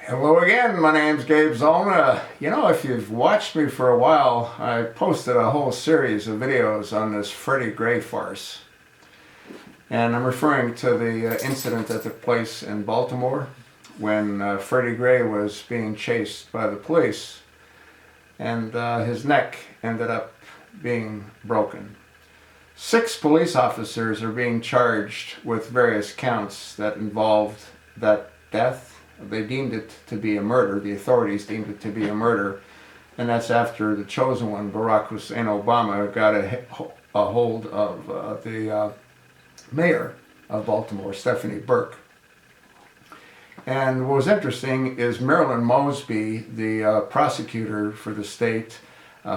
Hello again, my name's Gabe Zolna. You know, if you've watched me for a while, I posted a whole series of videos on this Freddie Gray farce. And I'm referring to the incident that took place in Baltimore when Freddie Gray was being chased by the police and his neck ended up being broken. 6 police officers are being charged with various counts that involved that death. They deemed it to be a murder. The authorities deemed it to be a murder. And that's after the chosen one, Barack Hussein Obama, got a hold of the mayor of Baltimore, Stephanie Burke. And what was interesting is Marilyn Mosby, the prosecutor for the state,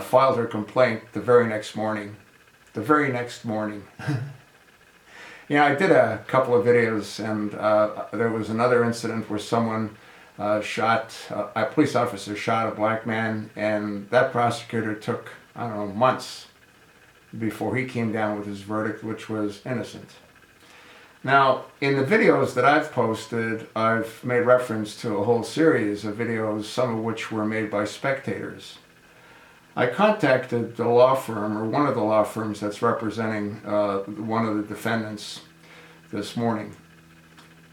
filed her complaint the very next morning. The very next morning. Yeah, I did a couple of videos, and there was another incident where someone a police officer shot a black man, and that prosecutor took, I don't know, months before he came down with his verdict, which was innocent. Now, in the videos that I've posted, I've made reference to a whole series of videos, some of which were made by spectators. I contacted the law firm, or one of the law firms that's representing one of the defendants this morning.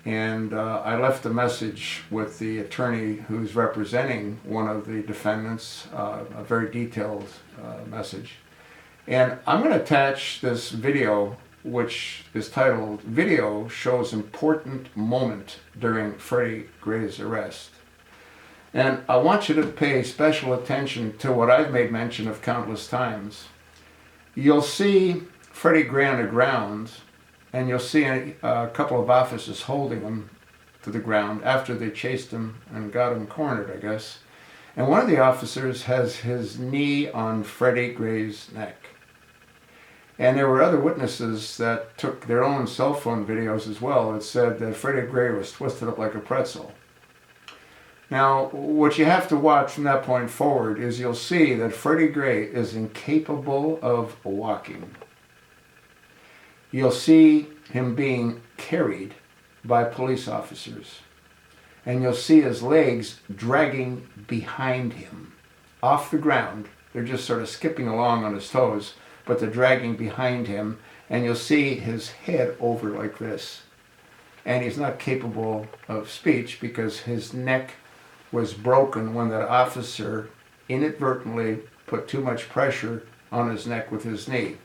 And I left a message with the attorney who's representing one of the defendants, a very detailed message. And I'm going to attach this video, which is titled, "Video Shows Important Moment During Freddie Gray's Arrest." And I want you to pay special attention to what I've made mention of countless times. You'll see Freddie Gray on the ground, and you'll see a couple of officers holding him to the ground after they chased him and got him cornered, I guess. And one of the officers has his knee on Freddie Gray's neck. And there were other witnesses that took their own cell phone videos as well that said that Freddie Gray was twisted up like a pretzel. Now, what you have to watch from that point forward is you'll see that Freddie Gray is incapable of walking. You'll see him being carried by police officers. And you'll see his legs dragging behind him off the ground. They're just sort of skipping along on his toes, but they're dragging behind him. And you'll see his head over like this. And he's not capable of speech because his neck was broken when that officer inadvertently put too much pressure on his neck with his knee.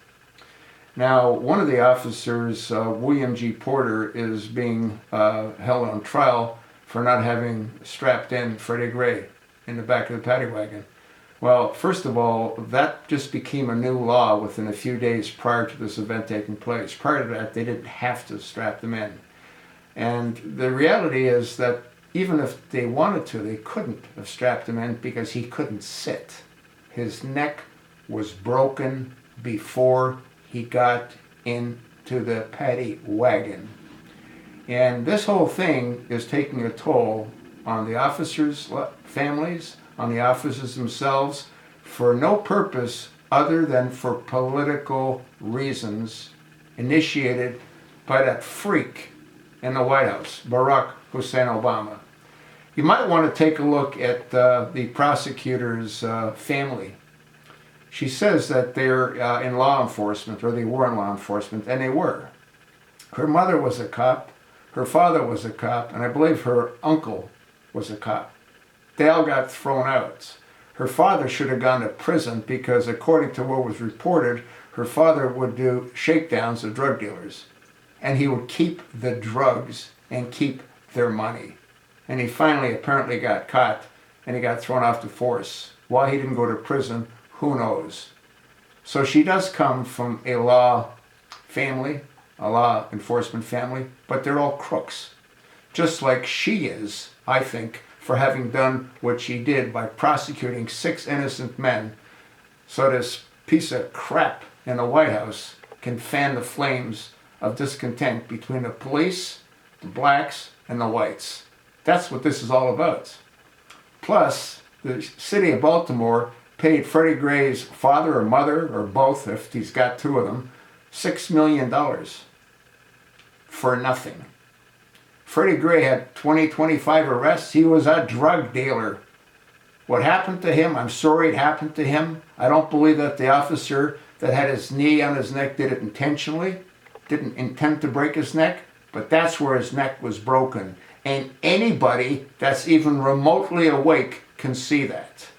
Now, one of the officers, William G. Porter, is being held on trial for not having strapped in Freddie Gray in the back of the Paddy Wagon. Well, first of all, that just became a new law within a few days prior to this event taking place. Prior to that, they didn't have to strap them in. And the reality is that even if they wanted to, they couldn't have strapped him in because he couldn't sit. His neck was broken before he got into the Paddy Wagon. And this whole thing is taking a toll on the officers' families, on the officers themselves, for no purpose other than for political reasons initiated by that freak in the White House, Barack Hussein Obama. You might want to take a look at the prosecutor's family. She says that they're in law enforcement, or they were in law enforcement, and they were. Her mother was a cop, her father was a cop, and I believe her uncle was a cop. They all got thrown out. Her father should have gone to prison because, according to what was reported, her father would do shakedowns of drug dealers. And he would keep the drugs and keep their money. And he finally apparently got caught and he got thrown off the force. Why he didn't go to prison, who knows? So she does come from a law family, a law enforcement family, but they're all crooks. Just like she is, I think, for having done what she did by prosecuting 6 innocent men so this piece of crap in the White House can fan the flames of discontent between the police, the blacks, and the whites. That's what this is all about. Plus, the city of Baltimore paid Freddie Gray's father or mother, or both if he's got 2 of them, $6 million for nothing. Freddie Gray had 20, 25 arrests. He was a drug dealer. What happened to him, I'm sorry it happened to him. I don't believe that the officer that had his knee on his neck did it intentionally, didn't intend to break his neck, but that's where his neck was broken. And anybody that's even remotely awake can see that.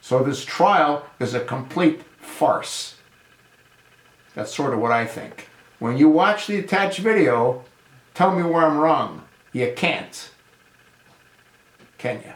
So this trial is a complete farce. That's sort of what I think. When you watch the attached video, tell me where I'm wrong. You can't. Can you?